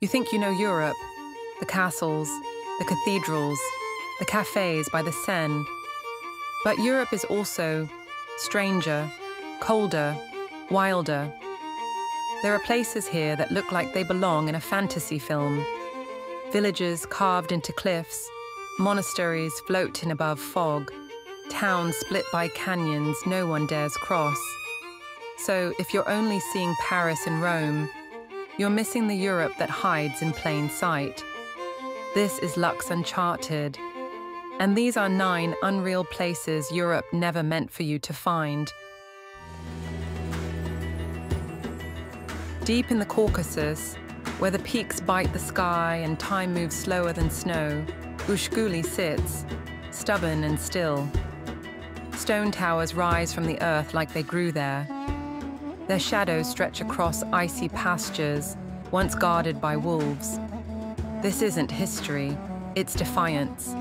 You think you know Europe, the castles, the cathedrals, the cafes by the Seine. But Europe is also stranger, colder, wilder. There are places here that look like they belong in a fantasy film. Villages carved into cliffs, monasteries floating above fog, towns split by canyons no one dares cross. So if you're only seeing Paris and Rome, you're missing the Europe that hides in plain sight. This is Lux Uncharted, and these are 9 unreal places Europe never meant for you to find. Deep in the Caucasus, where the peaks bite the sky and time moves slower than snow, Ushguli sits, stubborn and still. Stone towers rise from the earth like they grew there. Their shadows stretch across icy pastures, once guarded by wolves. This isn't history, it's defiance.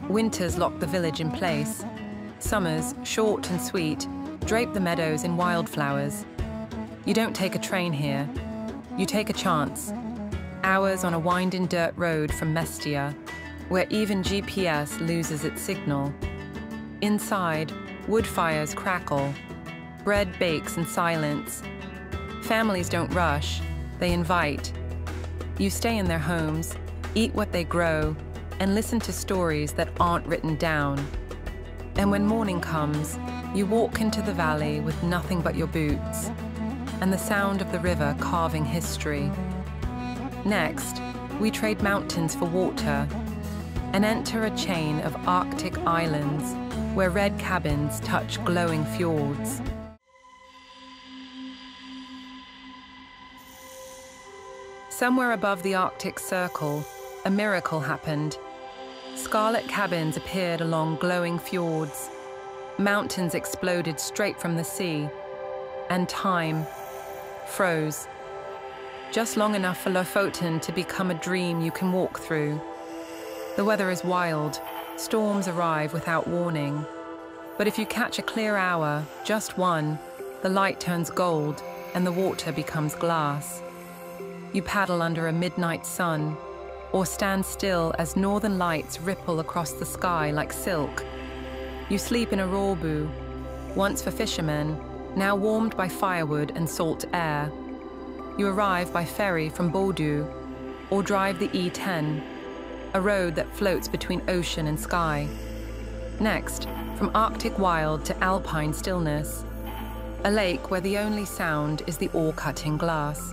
Winters lock the village in place. Summers, short and sweet, drape the meadows in wildflowers. You don't take a train here, you take a chance. Hours on a winding dirt road from Mestia, where even GPS loses its signal. Inside, wood fires crackle. Bread bakes in silence. Families don't rush, they invite. You stay in their homes, eat what they grow, and listen to stories that aren't written down. And when morning comes, you walk into the valley with nothing but your boots, and the sound of the river carving history. Next, we trade mountains for water, and enter a chain of Arctic islands where red cabins touch glowing fjords. Somewhere above the Arctic Circle, a miracle happened. Scarlet cabins appeared along glowing fjords. Mountains exploded straight from the sea. And time froze. Just long enough for Lofoten to become a dream you can walk through. The weather is wild. Storms arrive without warning. But if you catch a clear hour, just one, the light turns gold and the water becomes glass. You paddle under a midnight sun, or stand still as northern lights ripple across the sky like silk. You sleep in a rorbu, once for fishermen, now warmed by firewood and salt air. You arrive by ferry from Bordeaux, or drive the E10, a road that floats between ocean and sky. Next, from Arctic wild to alpine stillness, a lake where the only sound is the oar-cutting glass.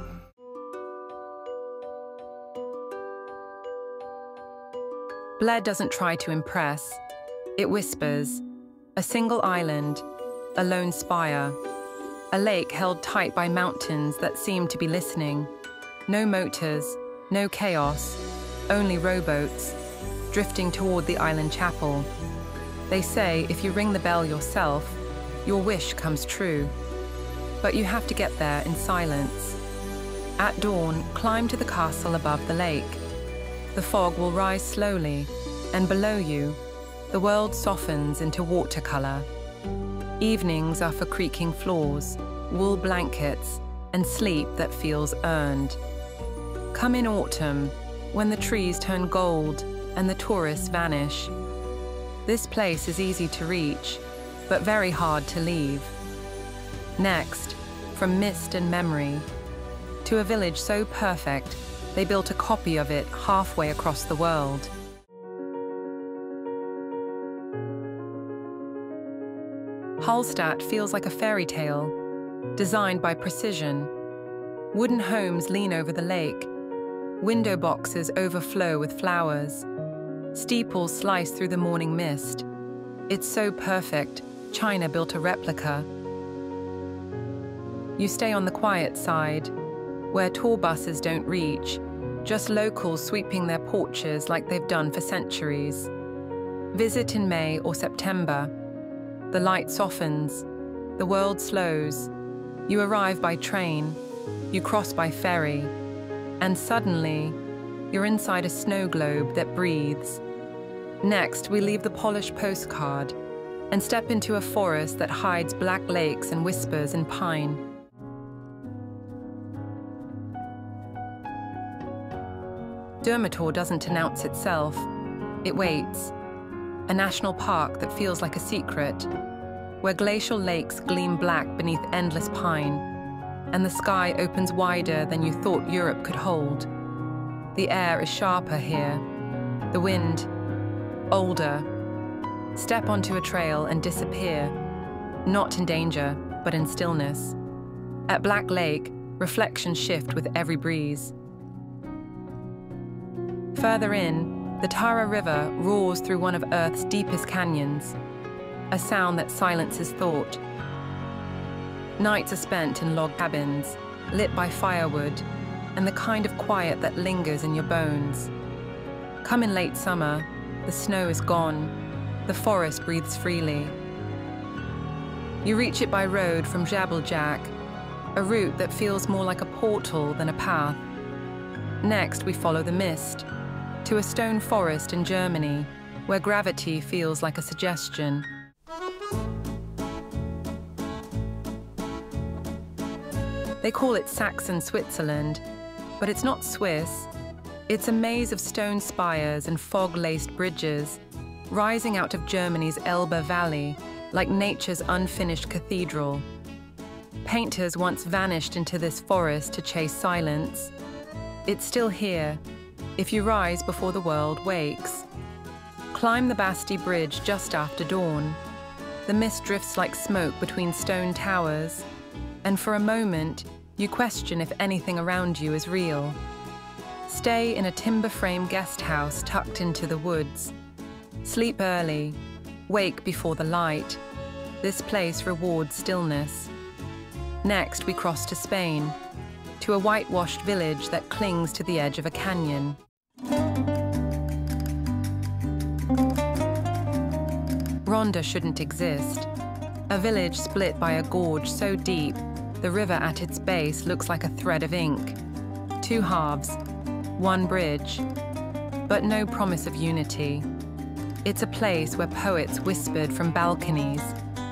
Blair doesn't try to impress. It whispers. A single island, a lone spire, a lake held tight by mountains that seem to be listening. No motors, no chaos, only rowboats, drifting toward the island chapel. They say if you ring the bell yourself, your wish comes true. But you have to get there in silence. At dawn, climb to the castle above the lake. The fog will rise slowly, and below you, the world softens into watercolor. Evenings are for creaking floors, wool blankets, and sleep that feels earned. Come in autumn, when the trees turn gold and the tourists vanish. This place is easy to reach, but very hard to leave. Next, from mist and memory, to a village so perfect, they built a copy of it halfway across the world. Hallstatt feels like a fairy tale, designed by precision. Wooden homes lean over the lake. Window boxes overflow with flowers. Steeples slice through the morning mist. It's so perfect, China built a replica. You stay on the quiet side, where tour buses don't reach, just locals sweeping their porches like they've done for centuries. Visit in May or September. The light softens, the world slows. You arrive by train, you cross by ferry, and suddenly, you're inside a snow globe that breathes. Next, we leave the polished postcard and step into a forest that hides black lakes and whispers in pine. Durmitor doesn't announce itself. It waits. A national park that feels like a secret, where glacial lakes gleam black beneath endless pine, and the sky opens wider than you thought Europe could hold. The air is sharper here. The wind, older. Step onto a trail and disappear, not in danger, but in stillness. At Black Lake, reflections shift with every breeze. Further in, the Tara River roars through one of Earth's deepest canyons, a sound that silences thought. Nights are spent in log cabins, lit by firewood, and the kind of quiet that lingers in your bones. Come in late summer, the snow is gone, the forest breathes freely. You reach it by road from Jabeljak, a route that feels more like a portal than a path. Next, we follow the mist, to a stone forest in Germany, where gravity feels like a suggestion. They call it Saxon Switzerland, but it's not Swiss. It's a maze of stone spires and fog-laced bridges, rising out of Germany's Elbe Valley, like nature's unfinished cathedral. Painters once vanished into this forest to chase silence. It's still here, if you rise before the world wakes. Climb the Basti Bridge just after dawn. The mist drifts like smoke between stone towers, and for a moment, you question if anything around you is real. Stay in a timber-frame guest house tucked into the woods. Sleep early, wake before the light. This place rewards stillness. Next, we cross to Spain, to a whitewashed village that clings to the edge of a canyon. Ronda shouldn't exist. A village split by a gorge so deep, the river at its base looks like a thread of ink. Two halves, one bridge, but no promise of unity. It's a place where poets whispered from balconies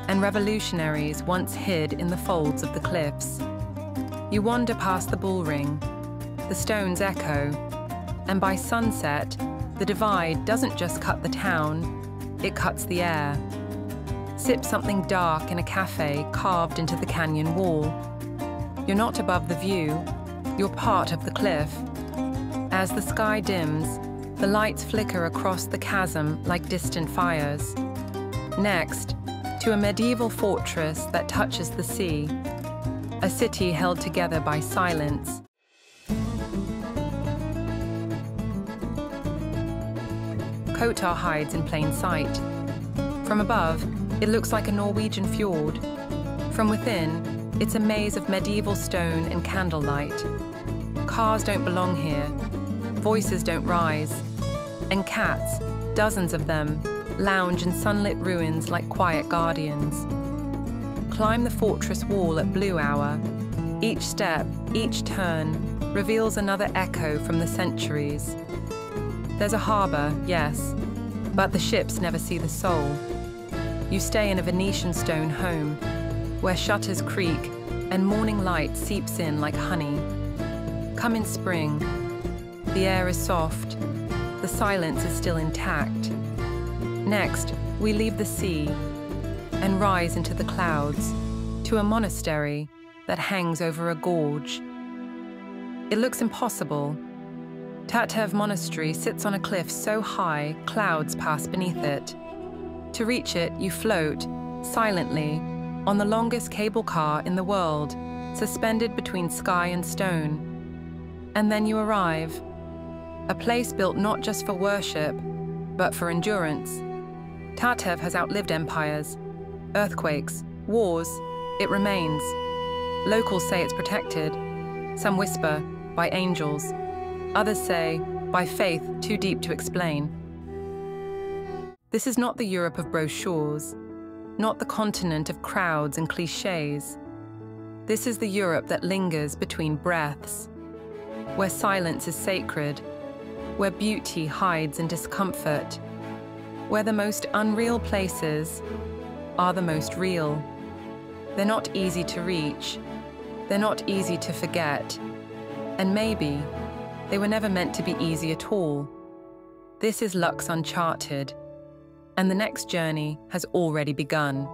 and revolutionaries once hid in the folds of the cliffs. You wander past the bullring, the stones echo, and by sunset, the divide doesn't just cut the town, it cuts the air. Sip something dark in a cafe carved into the canyon wall. You're not above the view, you're part of the cliff. As the sky dims, the lights flicker across the chasm like distant fires. Next, to a medieval fortress that touches the sea, a city held together by silence. Kotar hides in plain sight. From above, it looks like a Norwegian fjord. From within, it's a maze of medieval stone and candlelight. Cars don't belong here. Voices don't rise. And cats, dozens of them, lounge in sunlit ruins like quiet guardians. Climb the fortress wall at blue hour. Each step, each turn, reveals another echo from the centuries. There's a harbour, yes, but the ships never see the soul. You stay in a Venetian stone home, where shutters creak and morning light seeps in like honey. Come in spring. The air is soft. The silence is still intact. Next, we leave the sea and rise into the clouds to a monastery that hangs over a gorge. It looks impossible. Tatev Monastery sits on a cliff so high, clouds pass beneath it. To reach it, you float, silently, on the longest cable car in the world, suspended between sky and stone. And then you arrive. A place built not just for worship, but for endurance. Tatev has outlived empires, earthquakes, wars. It remains. Locals say it's protected. Some whisper, by angels. Others say, by faith too deep to explain. This is not the Europe of brochures, not the continent of crowds and clichés. This is the Europe that lingers between breaths, where silence is sacred, where beauty hides in discomfort, where the most unreal places are the most real. They're not easy to reach, they're not easy to forget, and maybe They were never meant to be easy at all. This is Lux Uncharted, and the next journey has already begun.